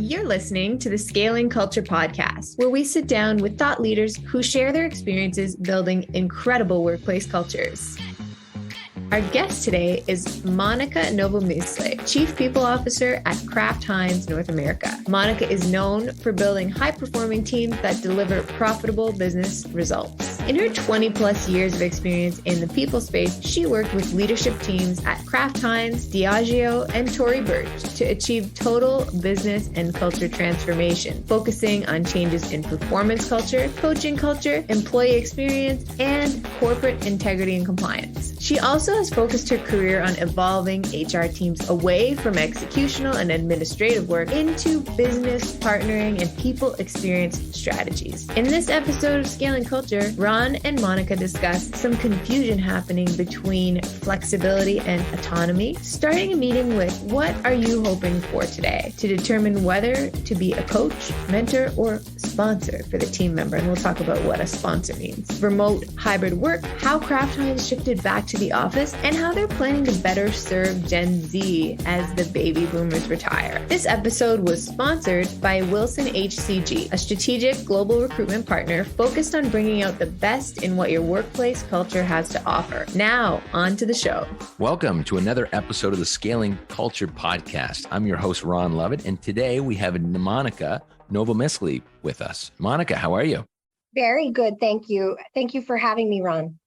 You're listening to the Scaling Culture Podcast, where we sit down with thought leaders who share their experiences building incredible workplace cultures. Our guest today is Monica Novomisle, Chief People Officer at Kraft Heinz North America. Monica is known for building high-performing teams that deliver profitable business results. In her 20-plus years of experience in the people space, she worked with leadership teams at Kraft Heinz, Diageo, and Tory Burch to achieve total business and culture transformation, focusing on changes in performance culture, coaching culture, employee experience, and corporate integrity and compliance. She also has focused her career on evolving HR teams away from executional and administrative work into business, partnering, and people experience strategies. In this episode of Scaling Culture, Ron and Monica discuss some confusion happening between flexibility and autonomy, starting a meeting with what are you hoping for today to determine whether to be a coach, mentor, or sponsor for the team member. And we'll talk about what a sponsor means. Remote hybrid work, how Kraft Heinz shifted back to the office, and how they're planning to better serve Gen Z as the baby boomers retire. This episode was sponsored by Wilson HCG, a strategic global recruitment partner focused on bringing out the best in what your workplace culture has to offer. Now, on to the show. Welcome to another episode of the Scaling Culture Podcast. I'm your host, Ron Lovett, and today we have Monica Novomisle with us. Monica, how are you? Very good, thank you. Thank you for having me, Ron.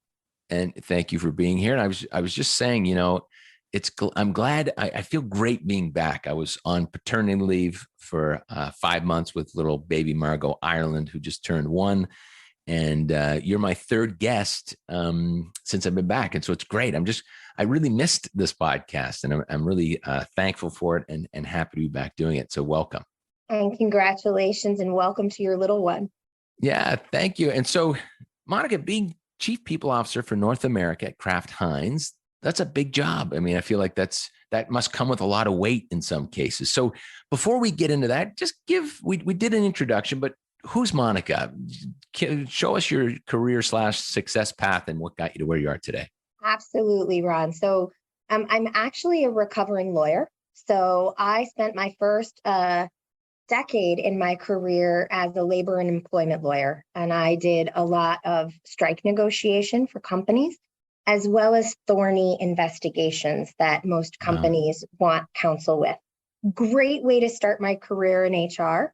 And thank you for being here. And I was just saying, I'm glad. I feel great being back. I was on paternity leave for 5 months with little baby Margot Ireland, who just turned 1. And you're my third guest since I've been back. And so it's great. I really missed this podcast, and I'm really thankful for it and happy to be back doing it. So welcome. And congratulations and welcome to your little one. Yeah, thank you. And so, Monica, being Chief People Officer for North America at Kraft Heinz, that's a big job. I mean, I feel like that must come with a lot of weight in some cases. So before we get into that, just we did an introduction, but who's Monica? Show us your career / success path and what got you to where you are today. Absolutely, Ron. So I'm actually a recovering lawyer. So I spent my first decade in my career as a labor and employment lawyer. And I did a lot of strike negotiation for companies, as well as thorny investigations that most companies want counsel with. Great way to start my career in HR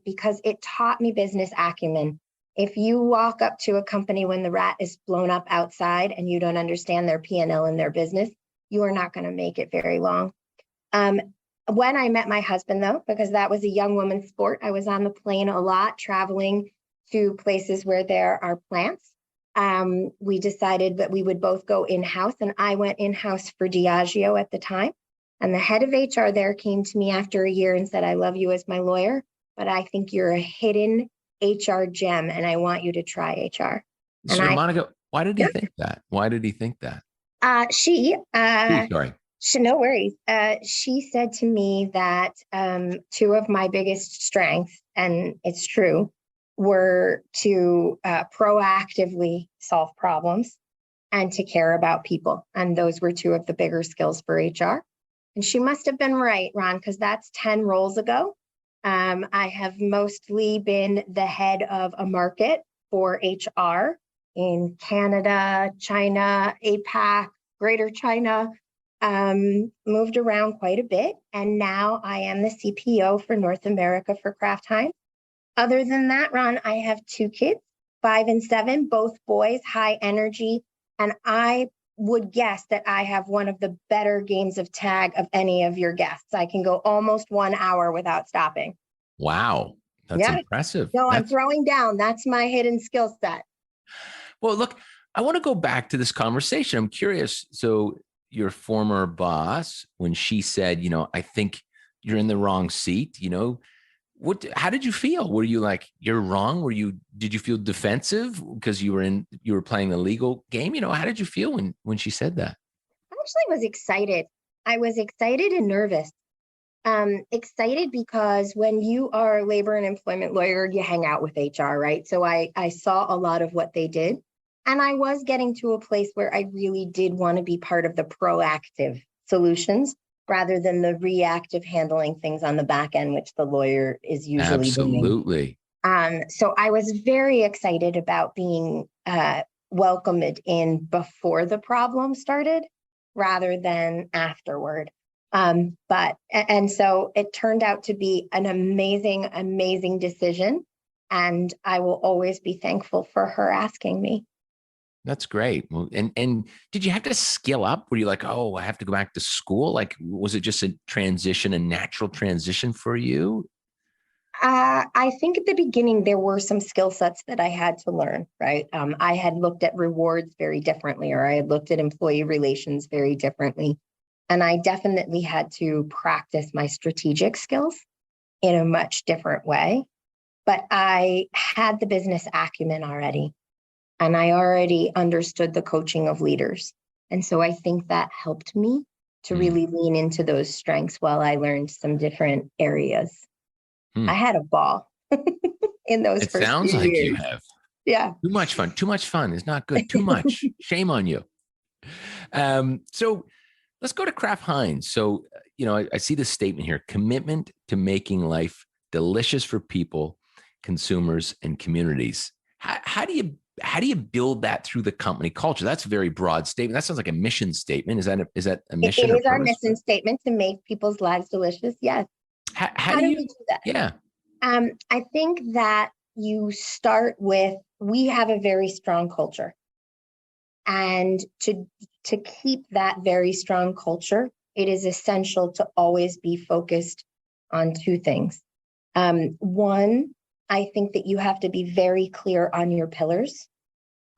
because it taught me business acumen. If you walk up to a company when the rat is blown up outside and you don't understand their P&L and their business, you are not going to make it very long. When I met my husband, though, because that was a young woman's sport, I was on the plane a lot, traveling to places where there are plants. We decided that we would both go in-house, and I went in-house for Diageo at the time. And the head of HR there came to me after a year and said, I love you as my lawyer, but I think you're a hidden HR gem, and I want you to try HR. So, Monica, why did he think that? Why did he think that? Sorry. No worries. She said to me that two of my biggest strengths, and it's true, were to proactively solve problems and to care about people. And those were two of the bigger skills for HR. And she must have been right, Ron, because that's 10 roles ago. I have mostly been the head of a market for HR in Canada, China, APAC, Greater China. Moved around quite a bit, and now I am the CPO for North America for Kraft Heinz. Other than that, Ron, I have 2 kids, 5 and 7, both boys, high energy, and I would guess that I have one of the better games of tag of any of your guests. I can go almost 1 hour without stopping. Wow, that's impressive. No, I'm throwing down. That's my hidden skill set. Well, look, I want to go back to this conversation. I'm curious. So your former boss, when she said, I think you're in the wrong seat, how did you feel? Were you like, you're wrong? Did you feel defensive because you were playing the legal game? How did you feel when she said that? I actually was excited. I was excited and nervous. Excited because when you are a labor and employment lawyer, you hang out with HR, right? So I saw a lot of what they did. And I was getting to a place where I really did want to be part of the proactive solutions rather than the reactive handling things on the back end, which the lawyer is usually doing. Absolutely. So I was very excited about being welcomed in before the problem started rather than afterward. And so it turned out to be an amazing, amazing decision. And I will always be thankful for her asking me. That's great. Well, and did you have to skill up? Were you like, oh, I have to go back to school? Like, was it just a transition, a natural transition for you? I think at the beginning, there were some skill sets that I had to learn, right? I had looked at rewards very differently, or I had looked at employee relations very differently. And I definitely had to practice my strategic skills in a much different way. But I had the business acumen already, and I already understood the coaching of leaders. And so I think that helped me to really lean into those strengths while I learned some different areas. I had a ball in those It first sounds few like years. you have. Yeah. Too much fun. Too much fun is not good. Too much. Shame on you. So let's go to Kraft Heinz. So, I see this statement here: commitment to making life delicious for people, consumers, and communities. How do you build that through the company culture? That's a very broad statement. That sounds like a mission statement. Is that a mission? It or is our purpose? mission statement to make people's lives delicious. Yes. How do we you do that? Yeah. I think that you start with, we have a very strong culture. And to keep that very strong culture, it is essential to always be focused on two things. One, I think that you have to be very clear on your pillars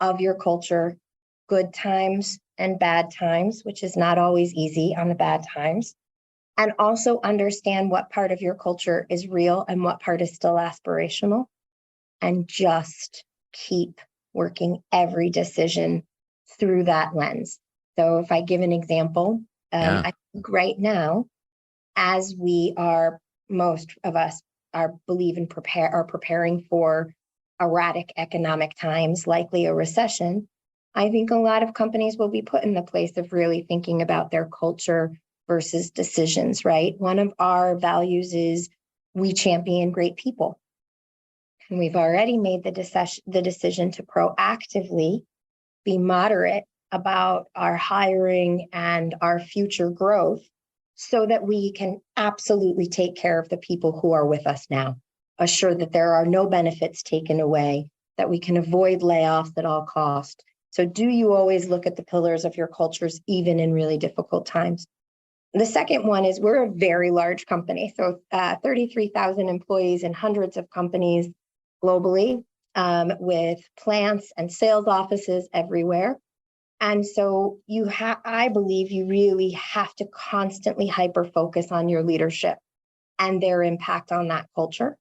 of your culture, good times and bad times, which is not always easy on the bad times. And also understand what part of your culture is real and what part is still aspirational. And just keep working every decision through that lens. So if I give an example, I think right now, as we are, most of us are preparing for erratic economic times, likely a recession, I think a lot of companies will be put in the place of really thinking about their culture versus decisions, right? One of our values is we champion great people. And we've already made the decision to proactively be moderate about our hiring and our future growth so that we can absolutely take care of the people who are with us now, assure that there are no benefits taken away, that we can avoid layoffs at all costs. So do you always look at the pillars of your cultures, even in really difficult times? The second one is we're a very large company. So 33,000 employees in hundreds of companies globally, with plants and sales offices everywhere. And so I believe you really have to constantly hyper focus on your leadership and their impact on that culture.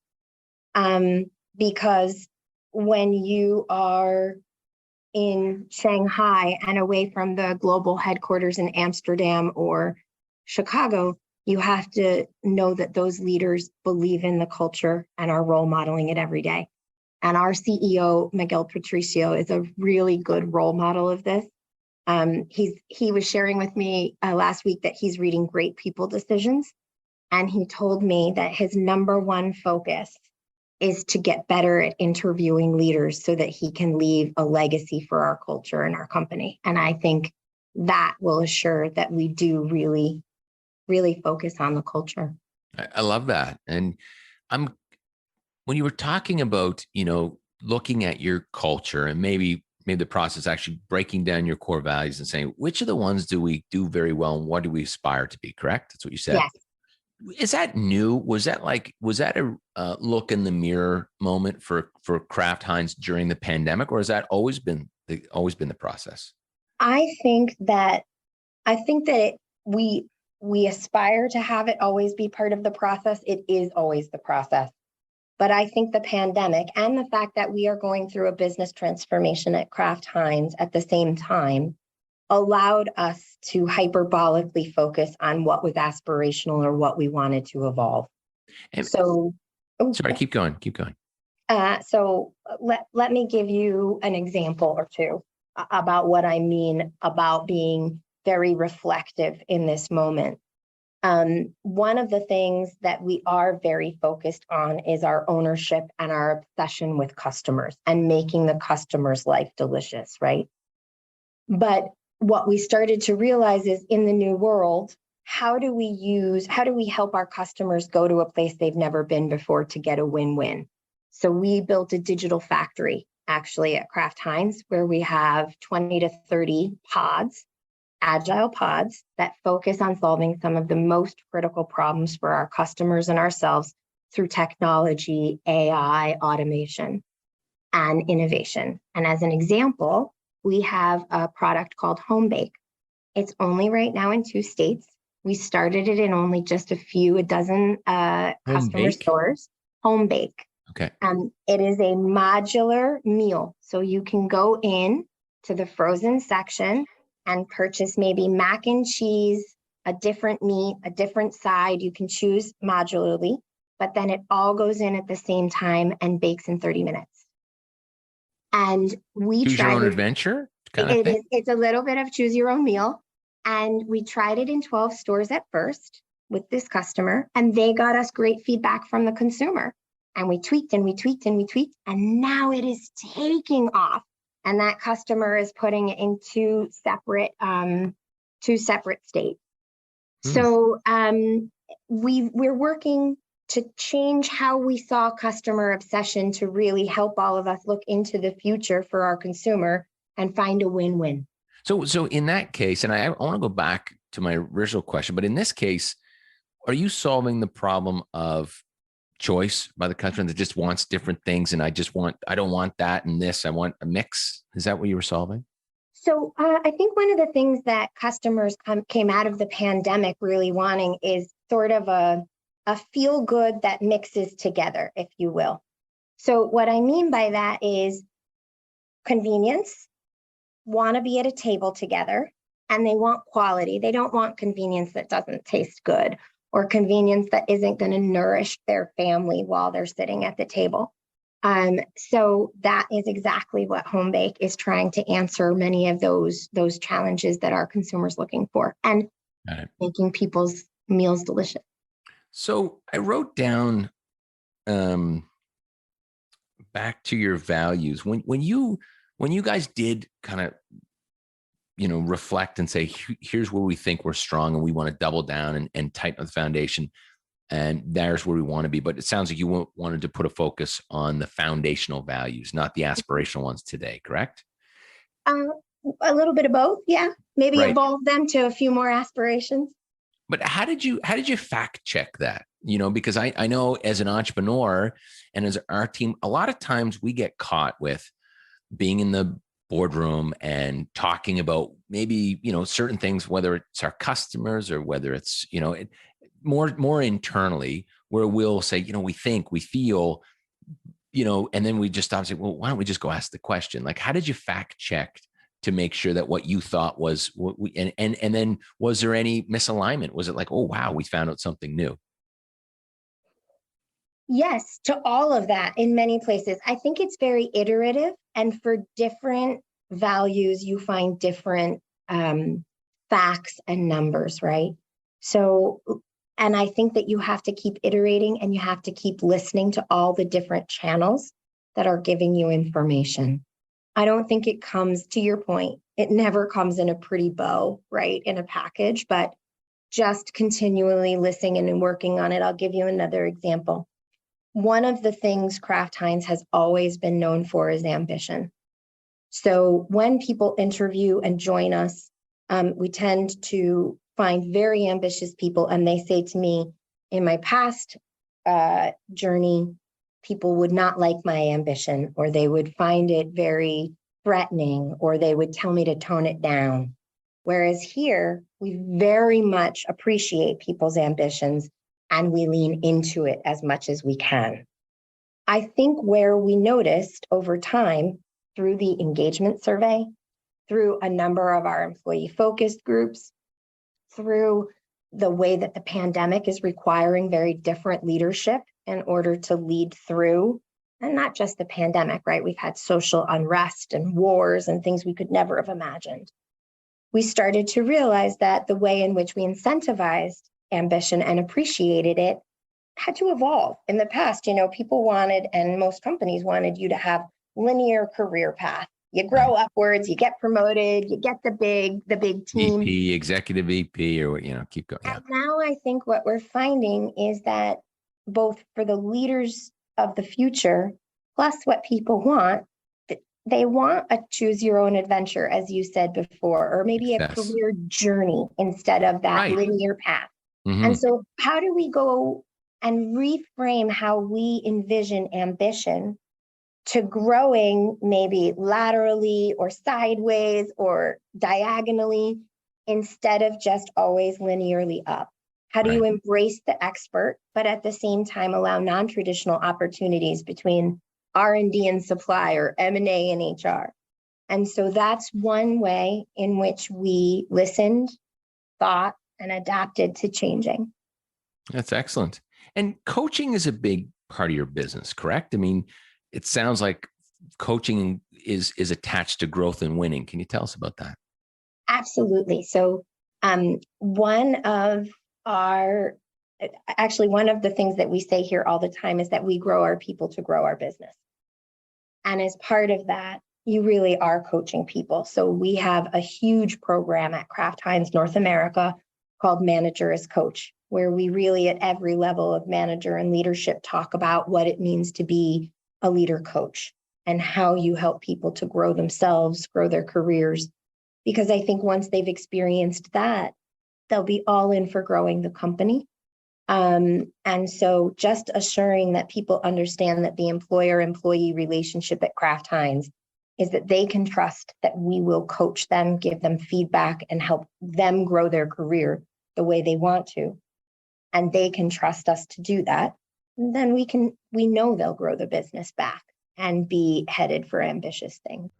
Because when you are in Shanghai and away from the global headquarters in Amsterdam or Chicago, you have to know that those leaders believe in the culture and are role modeling it every day. And our CEO, Miguel Patricio, is a really good role model of this. He was sharing with me last week that he's reading Great People Decisions. And he told me that his number one focus is to get better at interviewing leaders so that he can leave a legacy for our culture and our company. And I think that will assure that we do really, really focus on the culture. I love that. And when you were talking about, looking at your culture and maybe the process actually breaking down your core values and saying, which of the ones do we do very well and what do we aspire to be? Correct? That's what you said. Yes. Is that new? Was that a look in the mirror moment for Kraft Heinz during the pandemic, or has that always been the process? I think that we aspire to have it always be part of the process. It is always the process. But I think the pandemic and the fact that we are going through a business transformation at Kraft Heinz at the same time allowed us to hyperbolically focus on what was aspirational or what we wanted to evolve. Sorry, keep going. So let me give you an example or two about what I mean about being very reflective in this moment. One of the things that we are very focused on is our ownership and our obsession with customers and making the customer's life delicious, right? But what we started to realize is in the new world, how do we help our customers go to a place they've never been before to get a win-win? So we built a digital factory actually at Kraft Heinz, where we have 20 to 30 pods, agile pods that focus on solving some of the most critical problems for our customers and ourselves through technology, AI, automation, and innovation. And as an example, we have a product called Home Bake. It's only right now in 2 states. We started it in only just a dozen customer stores. Home Bake. Okay. It is a modular meal. So you can go in to the frozen section and purchase maybe mac and cheese, a different meat, a different side. You can choose modularly, but then it all goes in at the same time and bakes in 30 minutes. And we choose your own adventure kind of thing? It's a little bit of choose your own meal. And we tried it in 12 stores at first with this customer, and they got us great feedback from the consumer. And we tweaked and we tweaked and we tweaked, and now it is taking off. And that customer is putting it in two separate states. So we're working to change how we saw customer obsession to really help all of us look into the future for our consumer and find a win-win. So in that case, and I want to go back to my original question, but in this case, are you solving the problem of choice by the customer that just wants different things, and I don't want that and this, I want a mix? Is that what you were solving? So I think one of the things that customers came out of the pandemic really wanting is sort of a feel good that mixes together, if you will. So what I mean by that is convenience, want to be at a table together, and they want quality. They don't want convenience that doesn't taste good or convenience that isn't going to nourish their family while they're sitting at the table. So that is exactly what Home Bake is trying to answer, many of those challenges that our consumers looking for, and making people's meals delicious. So I wrote down back to your values when you guys did kind of reflect and say, here's where we think we're strong and we want to double down and tighten the foundation, and there's where we want to be. But it sounds like you wanted to put a focus on the foundational values, not the aspirational ones today, correct? A little bit of both, yeah. Maybe evolve them to a few more aspirations. But how did you fact check that? Because I know as an entrepreneur and as our team, a lot of times we get caught with being in the boardroom and talking about maybe, certain things, whether it's our customers or whether it's, more internally, where we'll say, we think, we feel, and then we just stop and say, well, why don't we just go ask the question? Like, how did you fact check to make sure that what you thought was what we, and then was there any misalignment? Was it like, oh, wow, we found out something new? Yes, to all of that in many places. I think it's very iterative, and for different values, you find different facts and numbers, right? So, and I think that you have to keep iterating and you have to keep listening to all the different channels that are giving you information. I don't think it comes, to your point, it never comes in a pretty bow, right, in a package, but just continually listening and working on it. I'll give you another example. One of the things Kraft Heinz has always been known for is ambition. So when people interview and join us, we tend to find very ambitious people, and they say to me, in my past journey, people would not like my ambition, or they would find it very threatening, or they would tell me to tone it down. Whereas here, we very much appreciate people's ambitions and we lean into it as much as we can. I think where we noticed over time through the engagement survey, through a number of our employee focused groups, through the way that the pandemic is requiring very different leadership in order to lead through, and not just the pandemic, right? We've had social unrest and wars and things we could never have imagined. We started to realize that the way in which we incentivized ambition and appreciated it had to evolve. In the past, people wanted, and most companies wanted you to have linear career path. You grow upwards, you get promoted, you get the big team. VP, executive VP, or, keep going. Yeah. And now I think what we're finding is that both for the leaders of the future, plus what people want, they want a choose your own adventure, as you said before, or maybe a career journey instead of that linear path. Mm-hmm. And so how do we go and reframe how we envision ambition to growing maybe laterally or sideways or diagonally instead of just always linearly up? How do you embrace the expert, but at the same time allow non-traditional opportunities between R&D and supply, or M&A and HR? And so that's one way in which we listened, thought, and adapted to changing. That's excellent. And coaching is a big part of your business, correct? I mean, it sounds like coaching is attached to growth and winning. Can you tell us about that? Absolutely. So one of the things that we say here all the time is that we grow our people to grow our business. And as part of that, you really are coaching people. So we have a huge program at Kraft Heinz North America called Manager as Coach, where we really at every level of manager and leadership talk about what it means to be a leader coach and how you help people to grow themselves, grow their careers. Because I think once they've experienced that, they'll be all in for growing the company. And so just assuring that people understand that the employer-employee relationship at Kraft Heinz is that they can trust that we will coach them, give them feedback, and help them grow their career the way they want to. And they can trust us to do that. And then we know they'll grow the business back and be headed for ambitious things.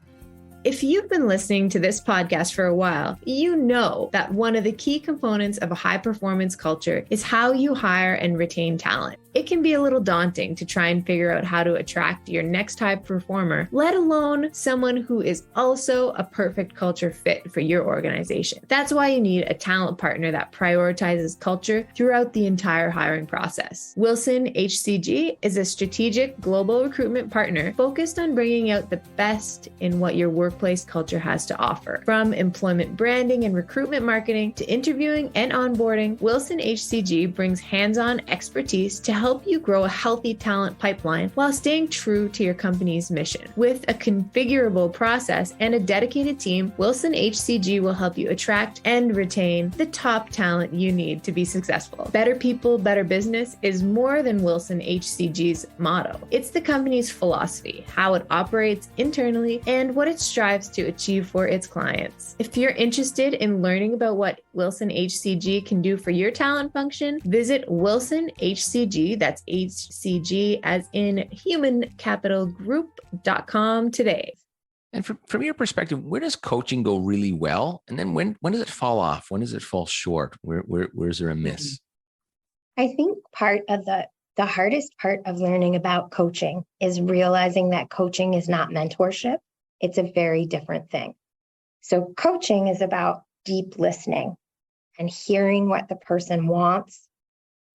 If you've been listening to this podcast for a while, you know that one of the key components of a high-performance culture is how you hire and retain talent. It can be a little daunting to try and figure out how to attract your next high performer, let alone someone who is also a perfect culture fit for your organization. That's why you need a talent partner that prioritizes culture throughout the entire hiring process. Wilson HCG is a strategic global recruitment partner focused on bringing out the best in what your workplace culture has to offer. From employment branding and recruitment marketing to interviewing and onboarding, Wilson HCG brings hands-on expertise to help you grow a healthy talent pipeline while staying true to your company's mission. With a configurable process and a dedicated team, Wilson HCG will help you attract and retain the top talent you need to be successful. Better people, better business is more than Wilson HCG's motto. It's the company's philosophy, how it operates internally, and what it strives to achieve for its clients. If you're interested in learning about what Wilson HCG can do for your talent function, visit Wilson HCG, that's HCG as in human capital group.com today. And from your perspective, where does coaching go really well? And then when does it fall off? When does it fall short? Where's there a miss? I think part of the hardest part of learning about coaching is realizing that coaching is not mentorship. It's a very different thing. So coaching is about deep listening and hearing what the person wants,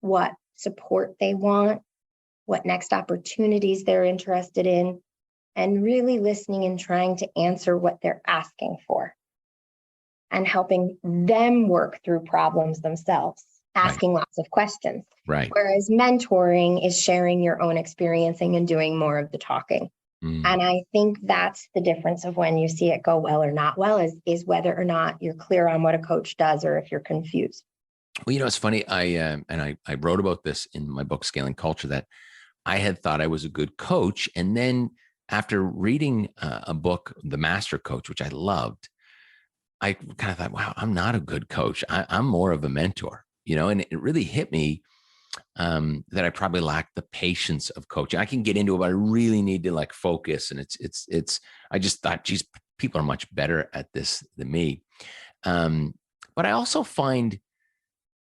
what support they want, what next opportunities they're interested in, and really listening and trying to answer what they're asking for and helping them work through problems themselves, asking lots of questions. Right. Whereas mentoring is sharing your own experiencing and doing more of the talking. And I think that's the difference of when you see it go well or not well is whether or not you're clear on what a coach does or if you're confused. Well, it's funny. I wrote about this in my book, Scaling Culture, that I had thought I was a good coach. And then after reading a book, The Master Coach, which I loved, I kind of thought, wow, I'm not a good coach. I'm more of a mentor, and it really hit me that I probably lack the patience of coaching. I can get into it, but I really need to focus. And I just thought, geez, people are much better at this than me. But I also find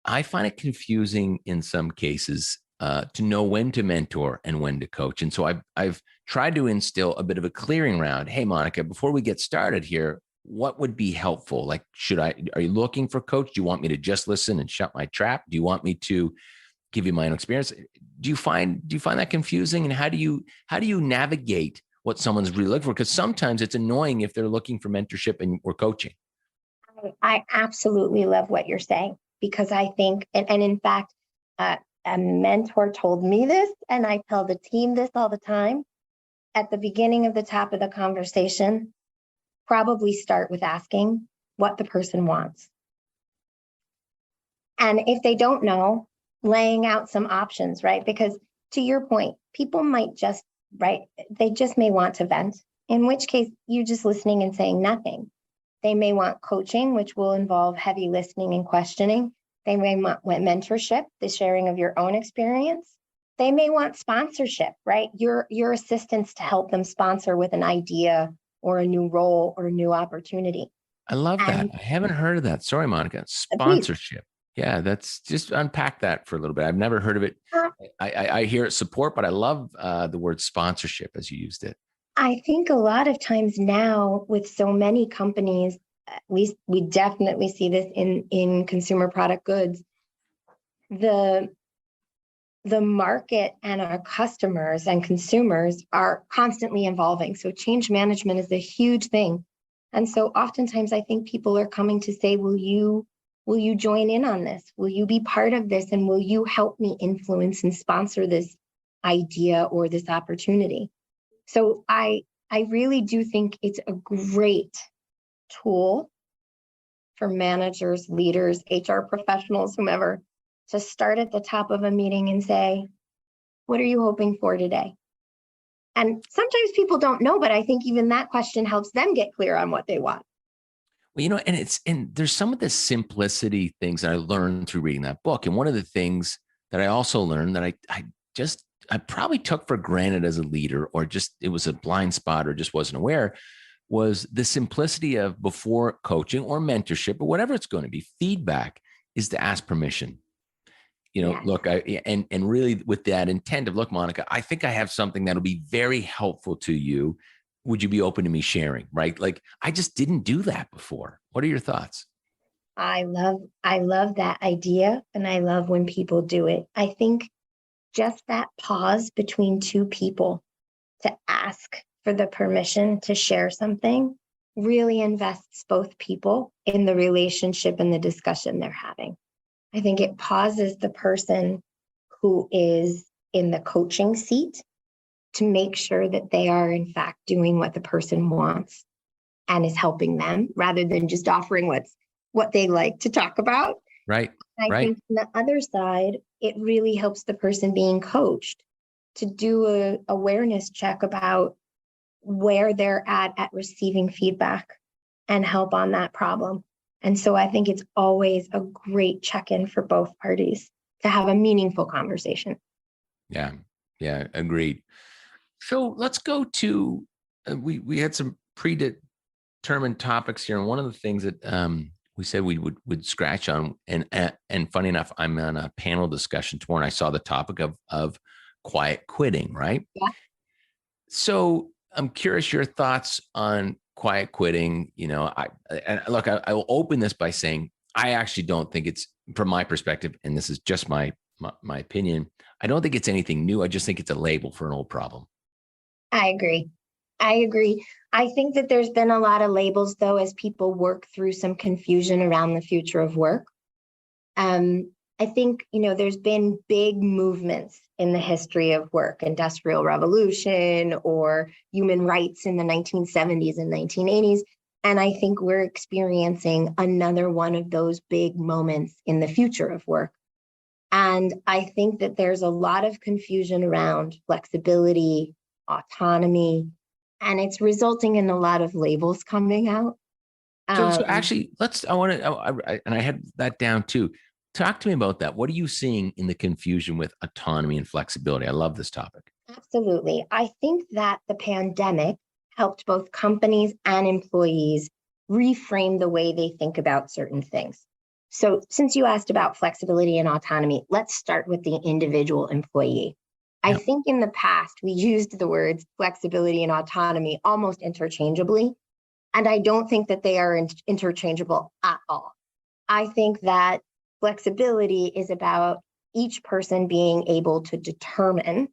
it confusing in some cases to know when to mentor and when to coach. And so I've tried to instill a bit of a clearing round. Hey, Monica, before we get started here, what would be helpful? Like, are you looking for a coach? Do you want me to just listen and shut my trap? Do you want me to give you my own experience? Do you find that confusing? And how do you navigate what someone's really looking for? Because sometimes it's annoying if they're looking for mentorship or coaching. I absolutely love what you're saying, because I think, and in fact, a mentor told me this, and I tell the team this all the time. At the beginning of the top of the conversation, probably start with asking what the person wants. And if they don't know, laying out some options, right? Because to your point, people might just, right, they just may want to vent, in which case you're just listening and saying nothing. They may want coaching, which will involve heavy listening and questioning. They may want mentorship, the sharing of your own experience. They may want sponsorship, right? Your assistance to help them sponsor with an idea or a new role or a new opportunity. I love that. I haven't heard of that. Sorry, Monica. Please. Sponsorship. Yeah, that's just unpack that for a little bit. I've never heard of it. I hear it support, but I love the word sponsorship as you used it. I think a lot of times now with so many companies, at least we definitely see this in consumer product goods, the market and our customers and consumers are constantly evolving. So change management is a huge thing. And so oftentimes I think people are coming to say, will you join in on this? Will you be part of this? And will you help me influence and sponsor this idea or this opportunity? So I really do think it's a great tool for managers, leaders, HR professionals, whomever, to start at the top of a meeting and say, what are you hoping for today? And sometimes people don't know, but I think even that question helps them get clear on what they want. Well, and there's some of the simplicity things that I learned through reading that book. And one of the things that I also learned that I probably took for granted as a leader, or just it was a blind spot or just wasn't aware, was the simplicity of, before coaching or mentorship or whatever it's going to be, feedback is to ask permission. Yes. Look, and really with that intent of, look, Monica, I think I have something that'll be very helpful to you. Would you be open to me sharing? Right? Like, I just didn't do that before. What are your thoughts? I love that idea, and I love when people do it. I think just that pause between two people to ask for the permission to share something really invests both people in the relationship and the discussion they're having. I think it pauses the person who is in the coaching seat to make sure that they are in fact doing what the person wants and is helping them, rather than just offering what they like to talk about. Right. I think on the other side, it really helps the person being coached to do a awareness check about where they're at receiving feedback and help on that problem. And so I think it's always a great check-in for both parties to have a meaningful conversation. Yeah, agreed. So let's go to, we had some predetermined topics here. And one of the things that we said we would scratch on, and funny enough, I'm on a panel discussion tomorrow, and I saw the topic of quiet quitting, right? Yeah. So I'm curious your thoughts on quiet quitting. I will open this by saying, I actually don't think it's, from my perspective, and this is just my opinion, I don't think it's anything new. I just think it's a label for an old problem. I agree. I think that there's been a lot of labels, though, as people work through some confusion around the future of work. I think, there's been big movements in the history of work, Industrial Revolution or human rights in the 1970s and 1980s. And I think we're experiencing another one of those big moments in the future of work. And I think that there's a lot of confusion around flexibility, autonomy, and it's resulting in a lot of labels coming out. So actually, and I had that down too. Talk to me about that. What are you seeing in the confusion with autonomy and flexibility? I love this topic. Absolutely. I think that the pandemic helped both companies and employees reframe the way they think about certain things. So since you asked about flexibility and autonomy, let's start with the individual employee. I think in the past, we used the words flexibility and autonomy almost interchangeably. And I don't think that they are interchangeable at all. I think that flexibility is about each person being able to determine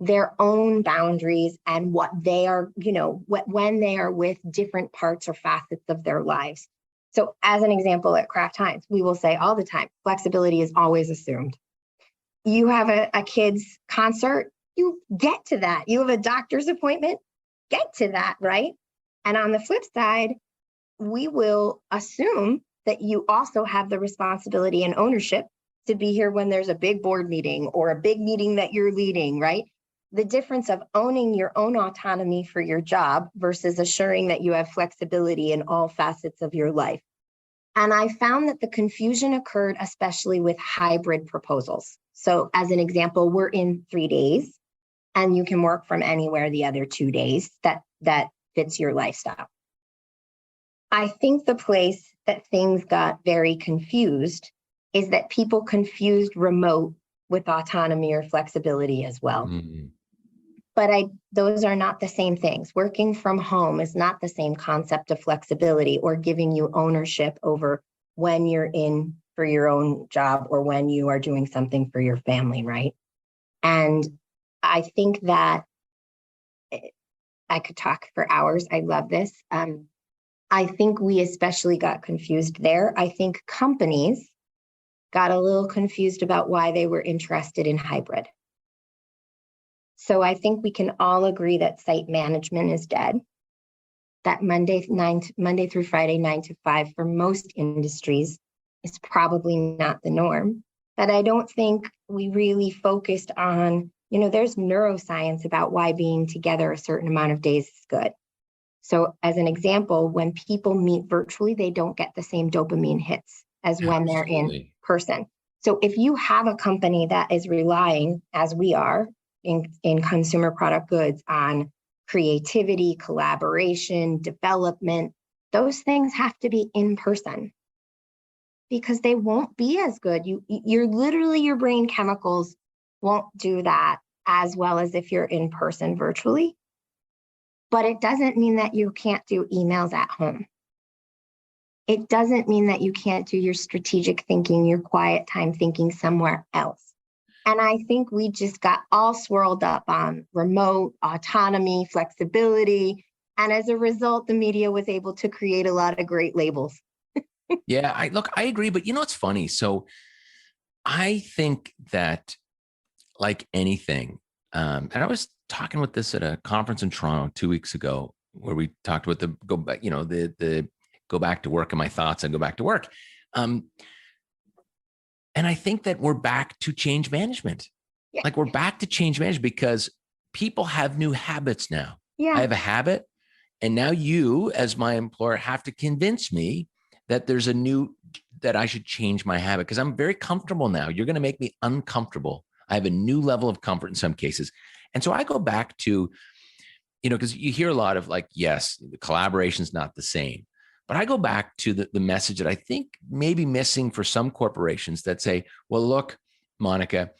their own boundaries and what they are, when they are with different parts or facets of their lives. So as an example, at Kraft Heinz, we will say all the time, flexibility is always assumed. You have a kid's concert, you get to that. You have a doctor's appointment, get to that, right? And on the flip side, we will assume that you also have the responsibility and ownership to be here when there's a big board meeting or a big meeting that you're leading, right? The difference of owning your own autonomy for your job versus assuring that you have flexibility in all facets of your life. And I found that the confusion occurred especially with hybrid proposals. So as an example, we're in 3 days and you can work from anywhere the other 2 days that fits your lifestyle. I think the place that things got very confused is that people confused remote with autonomy or flexibility as well. Mm-hmm. But those are not the same things. Working from home is not the same concept of flexibility or giving you ownership over when you're in for your own job or when you are doing something for your family, right? And I think that I could talk for hours. I love this. I think we especially got confused there. I think companies got a little confused about why they were interested in hybrid. So I think we can all agree that site management is dead, that Monday through Friday, 9 to 5 for most industries is probably not the norm. But I don't think we really focused on, there's neuroscience about why being together a certain amount of days is good. So as an example, when people meet virtually, they don't get the same dopamine hits as when they're in person. So if you have a company that is relying, as we are in consumer product goods, on creativity, collaboration, development, those things have to be in person because they won't be as good. Your brain chemicals won't do that as well as if you're in person virtually. But it doesn't mean that you can't do emails at home. It doesn't mean that you can't do your strategic thinking, your quiet time thinking somewhere else. And I think we just got all swirled up on remote, autonomy, flexibility. And as a result, the media was able to create a lot of great labels. Yeah, I agree. But it's funny. So I think that like anything, and I was talking with this at a conference in Toronto 2 weeks ago, where we talked about the go back to work and my thoughts and go back to work. And I think that we're back to change management. Yeah. Like we're back to change management because people have new habits now. Yeah. I have a habit. And now you, as my employer, have to convince me that that I should change my habit because I'm very comfortable now. You're going to make me uncomfortable. I have a new level of comfort in some cases. And so I go back to, because you hear a lot of like, yes, the collaboration is not the same. But I go back to the message that I think may be missing for some corporations that say, well, look, Monica,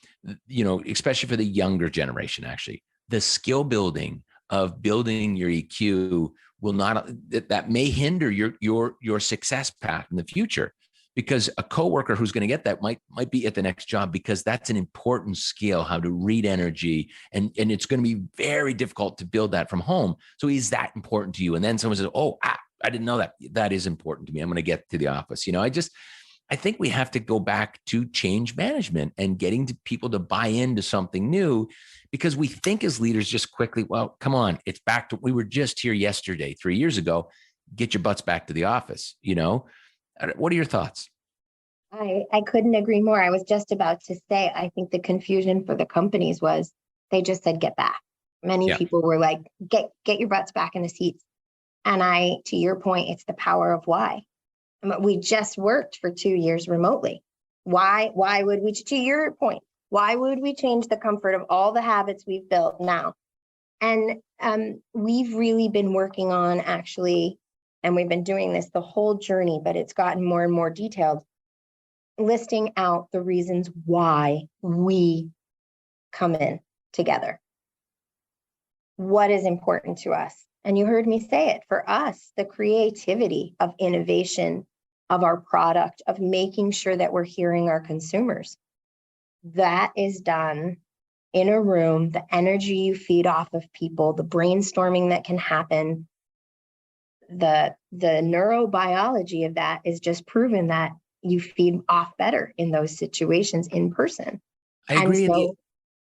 especially for the younger generation, actually, the skill building of building your EQ will not, that may hinder your success path in the future. Because a coworker who's going to get that might be at the next job because that's an important skill, how to read energy. And it's going to be very difficult to build that from home. So is that important to you? And then someone says, oh, I didn't know that. That is important to me. I'm going to get to the office. I think we have to go back to change management and getting to people to buy into something new because we think as leaders just quickly, well, come on, it's back to, we were just here yesterday, 3 years ago, get your butts back to the office, What are your thoughts? I couldn't agree more. I was just about to say, I think the confusion for the companies was they just said, get back. Many people were like, get your butts back in the seats. And to your point, it's the power of why. We just worked for 2 years remotely. Why would we, to your point, why would we change the comfort of all the habits we've built now? And we've really been working on actually, and we've been doing this the whole journey, but it's gotten more and more detailed, listing out the reasons why we come in together. What is important to us? And you heard me say it, for us, the creativity of innovation of our product, of making sure that we're hearing our consumers, that is done in a room. The energy you feed off of people, the brainstorming that can happen, the neurobiology of that is just proven that you feed off better in those situations in person. I agree. And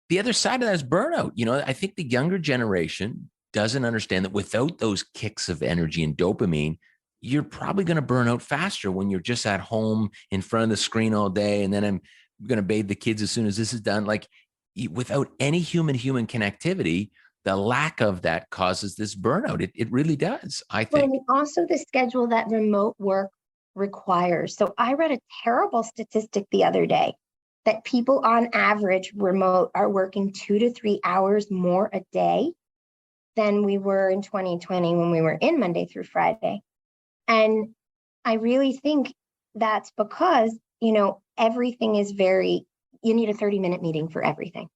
the other side of that is burnout. I think the younger generation doesn't understand that without those kicks of energy and dopamine, you're probably going to burn out faster when you're just at home in front of the screen all day. And then I'm going to bathe the kids as soon as this is done. Like, without any human connectivity, the lack of that causes this burnout. It really does, I think. Well, also the schedule that remote work requires. So I read a terrible statistic the other day that people on average remote are working 2 to 3 hours more a day than we were in 2020 when we were in Monday through Friday. And I really think that's because, everything is you need a 30-minute meeting for everything.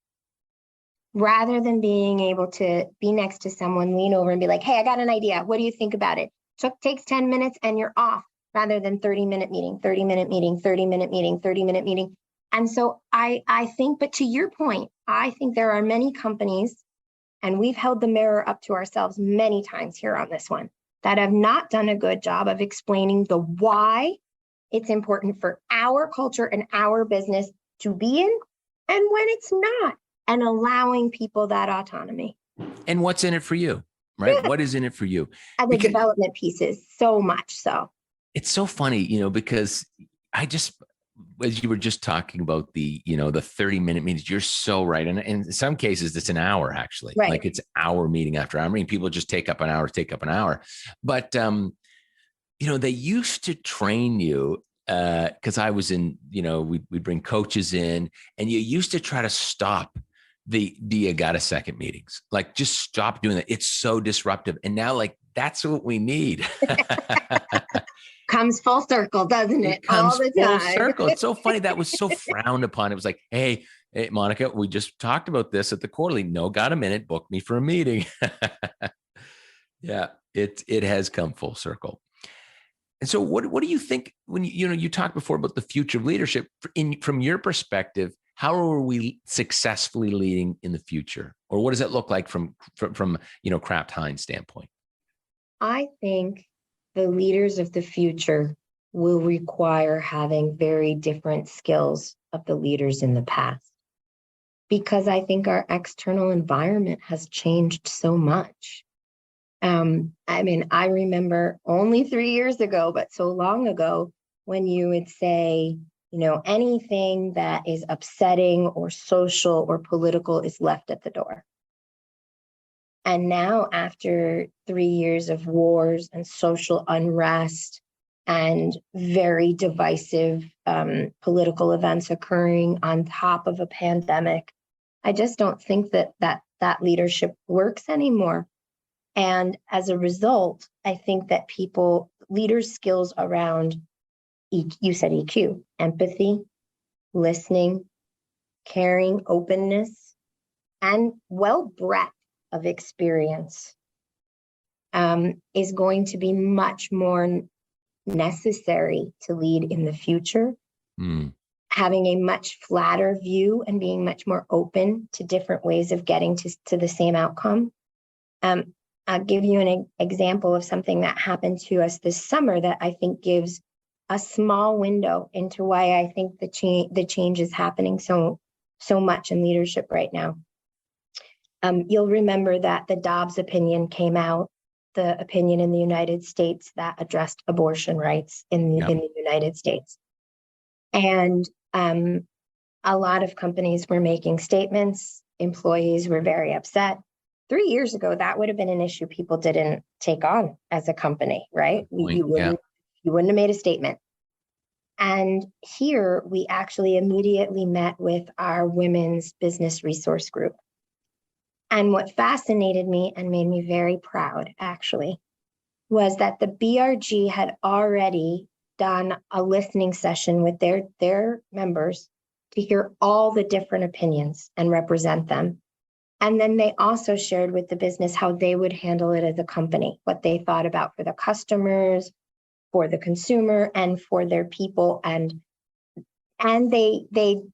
Rather than being able to be next to someone, lean over and be like, hey, I got an idea. What do you think about it? Takes 10 minutes and you're off, rather than 30-minute meeting, 30-minute meeting, 30-minute meeting, 30-minute meeting. And so I think, but to your point, I think there are many companies, and we've held the mirror up to ourselves many times here on this one, that have not done a good job of explaining the why it's important for our culture and our business to be in, and when it's not, and allowing people that autonomy. And what's in it for you, right? Yeah. What is in it for you? And the development pieces, so much so. It's so funny, because as you were just talking about the 30-minute meetings, you're so right. And in some cases, it's an hour, actually. Right. Like, it's hour meeting after hour. I mean, people just take up an hour. But, they used to train you, because I was in, we'd bring coaches in, and you used to try to stop the you got a second meetings. Like, just stop doing that. It's so disruptive. And now, like, that's what we need. Comes full circle, doesn't it? All the time. Full circle. It's so funny. That was so frowned upon. It was like, hey, Monica, we just talked about this at the quarterly. No, got a minute. Book me for a meeting. Yeah, it has come full circle. And so, what do you think when you talked before about the future of leadership? From your perspective, how are we successfully leading in the future, or what does it look like from Kraft Heinz standpoint? I think the leaders of the future will require having very different skills of the leaders in the past, because I think our external environment has changed so much. I remember only 3 years ago, but so long ago, when you would say, anything that is upsetting or social or political is left at the door. And now, after 3 years of wars and social unrest and very divisive political events occurring on top of a pandemic, I just don't think that leadership works anymore. And as a result, I think that leaders' skills around, you said EQ, empathy, listening, caring, openness, and breadth of experience is going to be much more necessary to lead in the future. Having a much flatter view and being much more open to different ways of getting to the same outcome. I'll give you an example of something that happened to us this summer that I think gives a small window into why I think the change is happening so much in leadership right now. You'll remember that the Dobbs opinion came out, the opinion in the United States that addressed abortion rights in the United States. And a lot of companies were making statements. Employees were very upset. 3 years ago, that would have been an issue people didn't take on as a company, right? You wouldn't have made a statement. And here we actually immediately met with our women's business resource group. And what fascinated me and made me very proud, actually, was that the BRG had already done a listening session with their members to hear all the different opinions and represent them. And then they also shared with the business how they would handle it as a company, what they thought about for the customers, for the consumer, and for their people. And they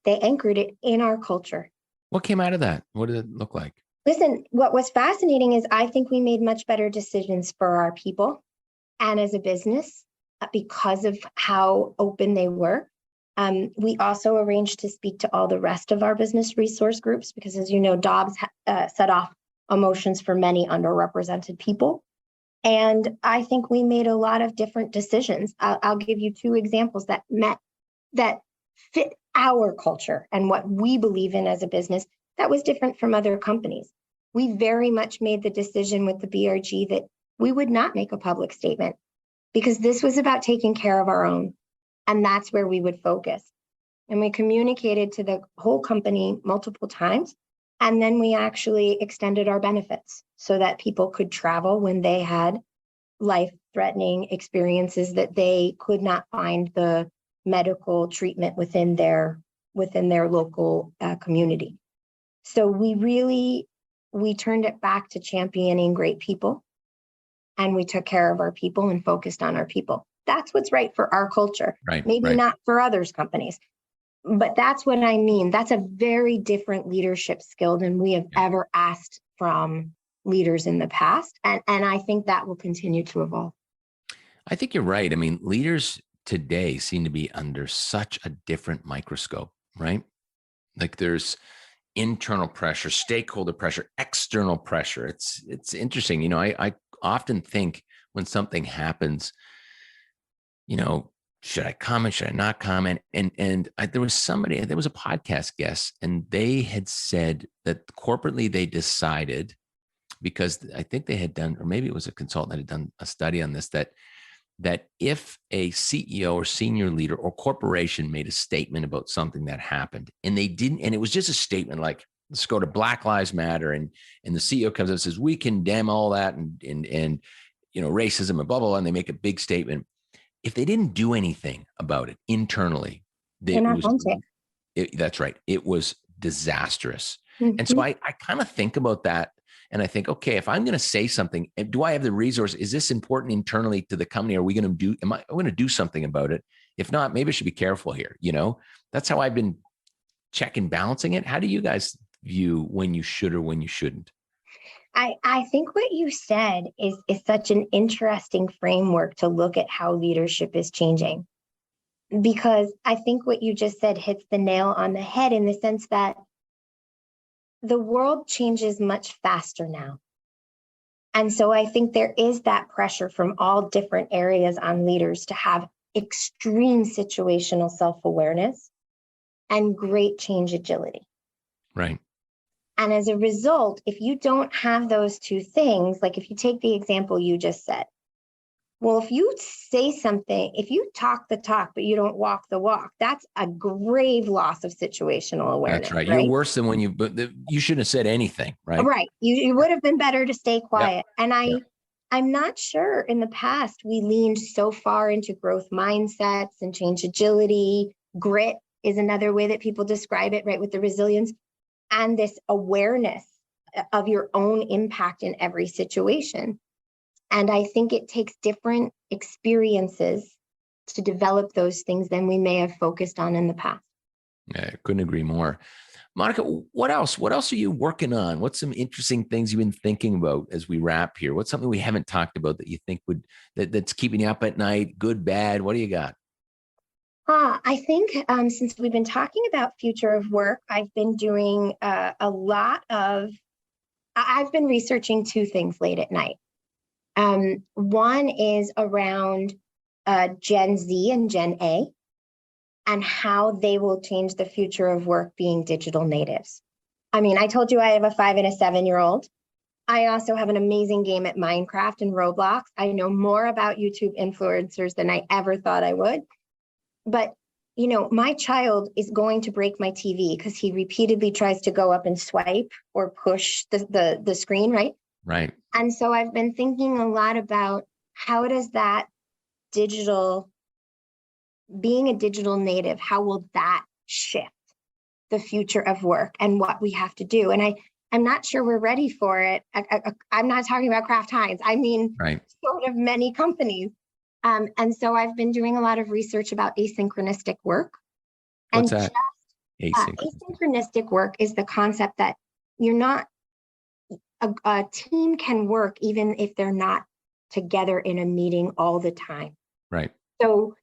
anchored it in our culture. What came out of that? What did it look like? Listen, what was fascinating is I think we made much better decisions for our people and as a business because of how open they were. We also arranged to speak to all the rest of our business resource groups because, as you know, Dobbs set off emotions for many underrepresented people. And I think we made a lot of different decisions. I'll give you two examples that fit our culture and what we believe in as a business that was different from other companies. We very much made the decision with the BRG that we would not make a public statement because this was about taking care of our own. And that's where we would focus. And we communicated to the whole company multiple times. And then we actually extended our benefits so that people could travel when they had life-threatening experiences that they could not find the medical treatment within their local community. So we turned it back to championing great people, and we took care of our people and focused on our people. That's what's right for our culture. Right. Maybe right. not for others companies, but that's what I mean. That's a very different leadership skill than we have ever asked from leaders in the past. And I think that will continue to evolve. I think you're right. I mean, leaders today seem to be under such a different microscope, right? Like there's internal pressure, stakeholder pressure, external pressure. It's interesting. You know, I often think when something happens, you know, should I comment? Should I not comment? And there was a podcast guest, and they had said that corporately they decided, because I think they had done, or maybe it was a consultant that had done a study on this, that if a CEO or senior leader or corporation made a statement about something that happened and they didn't, and it was just a statement like, let's go to Black Lives Matter, and the CEO comes up and says, we condemn all that and you know, racism and blah, blah, blah, and they make a big statement. If they didn't do anything about it internally, that's right. It was disastrous. Mm-hmm. And so I kind of think about that. And I think, okay, if I'm going to say something, do I have the resource? Is this important internally to the company? Am I going to do something about it? If not, maybe I should be careful here. You know, that's how I've been checking, balancing it. How do you guys view when you should or when you shouldn't? I think what you said is such an interesting framework to look at how leadership is changing, because I think what you just said hits the nail on the head in the sense that the world changes much faster now. And so I think there is that pressure from all different areas on leaders to have extreme situational self-awareness and great change agility. Right. And as a result, if you don't have those two things, like if you take the example you just said, well, if you say something, if you talk the talk, but you don't walk the walk, that's a grave loss of situational awareness. That's right. You're worse than when you shouldn't have said anything, right? Right. You would have been better to stay quiet. Yep. And I'm not sure in the past we leaned so far into growth mindsets and change agility. Grit is another way that people describe it, right? With the resilience and this awareness of your own impact in every situation. And I think it takes different experiences to develop those things than we may have focused on in the past. Yeah, I couldn't agree more. Monica, what else? What else are you working on? What's some interesting things you've been thinking about as we wrap here? What's something we haven't talked about that you think that's keeping you up at night? Good, bad? What do you got? I think since we've been talking about future of work, I've been doing I've been researching two things late at night. One is around Gen Z and Gen A and how they will change the future of work being digital natives. I mean, I told you I have a 5 and a 7-year-old. I also have an amazing game at Minecraft and Roblox. I know more about YouTube influencers than I ever thought I would. But, you know, my child is going to break my TV because he repeatedly tries to go up and swipe or push the screen, right? Right. And so I've been thinking a lot about how does that being a digital native, how will that shift the future of work and what we have to do? And I'm not sure we're ready for it. I'm not talking about Kraft Heinz. I mean, sort of many companies. And so I've been doing a lot of research about asynchronistic work. What's that? Asynchronistic work is the concept that you're not, a team can work even if they're not together in a meeting all the time. Right. So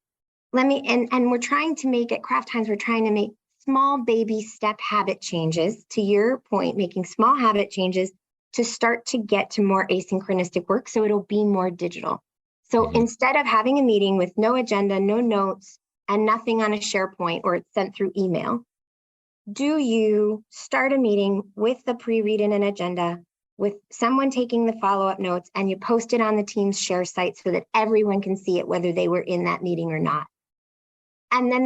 and we're trying to make, at Kraft Heinz, we're trying to make small baby step habit changes, to your point, making small habit changes to start to get to more asynchronistic work. So it'll be more digital. So instead of having a meeting with no agenda, no notes, and nothing on a SharePoint, or it's sent through email, do you start a meeting with the pre-read and an agenda, with someone taking the follow-up notes, and you post it on the team's share site so that everyone can see it, whether they were in that meeting or not. And then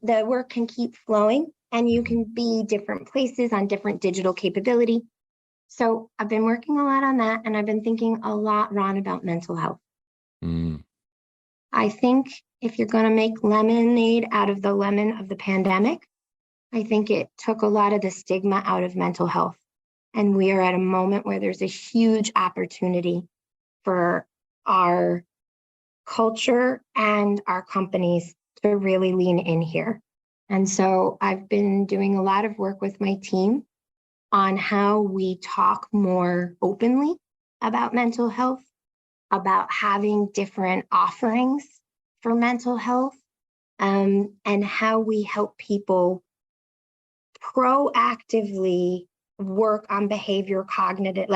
the work can keep flowing, and you can be different places on different digital capability. So I've been working a lot on that, and I've been thinking a lot, Ron, about mental health. I think if you're going to make lemonade out of the lemon of the pandemic, I think it took a lot of the stigma out of mental health. And we are at a moment where there's a huge opportunity for our culture and our companies to really lean in here. And so I've been doing a lot of work with my team on how we talk more openly about mental health, about having different offerings for mental health, and how we help people proactively work on cognitive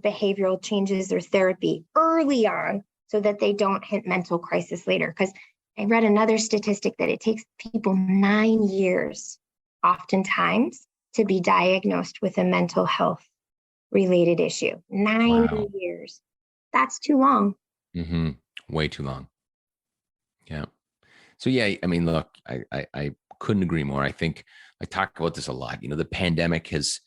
behavioral changes or therapy early on, so that they don't hit mental crisis later. Because I read another statistic that it takes people 9 years, oftentimes, to be diagnosed with a mental health related issue. 9 years. That's too long. Way too long. Yeah. So yeah, I mean, look, I couldn't agree more. I think I talk about this a lot. The pandemic has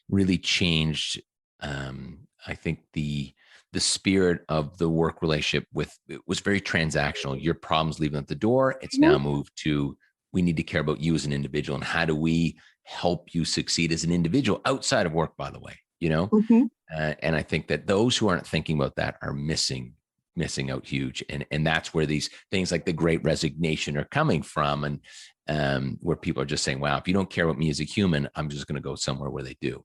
really changed. I think the spirit of the work relationship it was very transactional. Your problems leaving at the door. It's now moved to, we need to care about you as an individual, and how do we help you succeed as an individual outside of work, by the way, and I think that those who aren't thinking about that are missing out huge. And that's where these things like the Great Resignation are coming from. And where people are just saying, wow, if you don't care about me as a human, I'm just going to go somewhere where they do,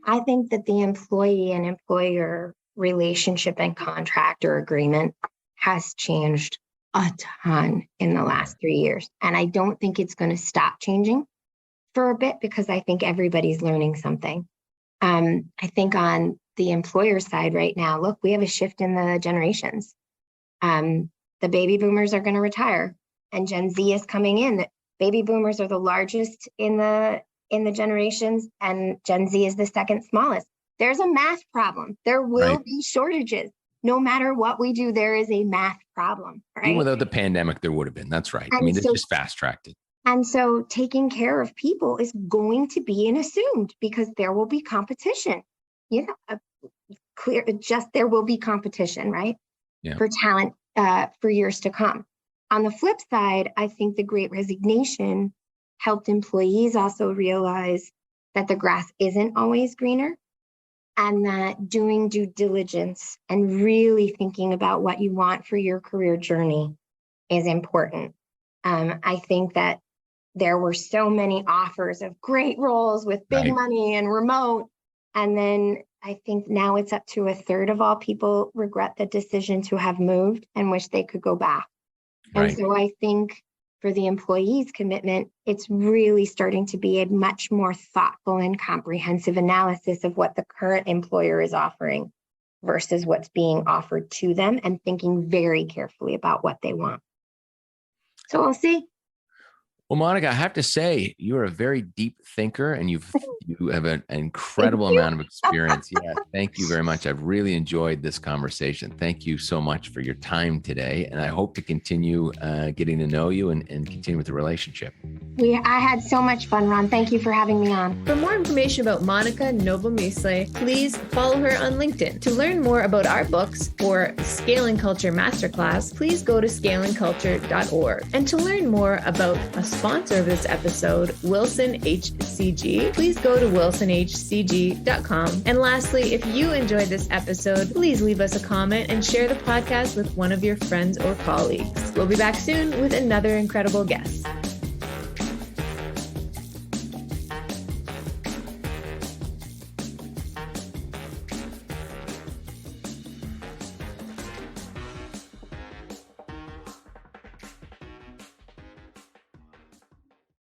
I think that the employee and employer relationship and contractor agreement has changed a ton in the last 3 years. And I don't think it's going to stop changing for a bit, because I think everybody's learning something. I think on the employer side right now, look, we have a shift in the generations. The baby boomers are going to retire, and Gen Z is coming in. The baby boomers are the largest in the generations, and Gen Z is the second smallest. There's a math problem. There will be shortages. No matter what we do, there is a math problem, right? Even without the pandemic, there would have been. That's right. And it's just fast-tracked it. And so taking care of people is going to be an assumed, because there will be competition. There will be competition, right? Yeah. For talent for years to come. On the flip side, I think the Great Resignation helped employees also realize that the grass isn't always greener, and that doing due diligence and really thinking about what you want for your career journey is important. I think that there were so many offers of great roles with big money and remote. And then I think now it's up to a third of all people regret the decision to have moved and wish they could go back. And so I think for the employees' commitment, it's really starting to be a much more thoughtful and comprehensive analysis of what the current employer is offering versus what's being offered to them, and thinking very carefully about what they want. So we'll see. Well, Monica, I have to say, you're a very deep thinker, and you have an incredible amount of experience. Yeah, thank you very much. I've really enjoyed this conversation. Thank you so much for your time today, and I hope to continue getting to know you and continue with the relationship. I had so much fun, Ron. Thank you for having me on. For more information about Monica Noble-Muesle, please follow her on LinkedIn. To learn more about our books or Scaling Culture Masterclass, please go to scalingculture.org. And to learn more about a sponsor of this episode, Wilson HCG, please go go to wilsonhcg.com. And lastly, if you enjoyed this episode, please leave us a comment and share the podcast with one of your friends or colleagues. We'll be back soon with another incredible guest.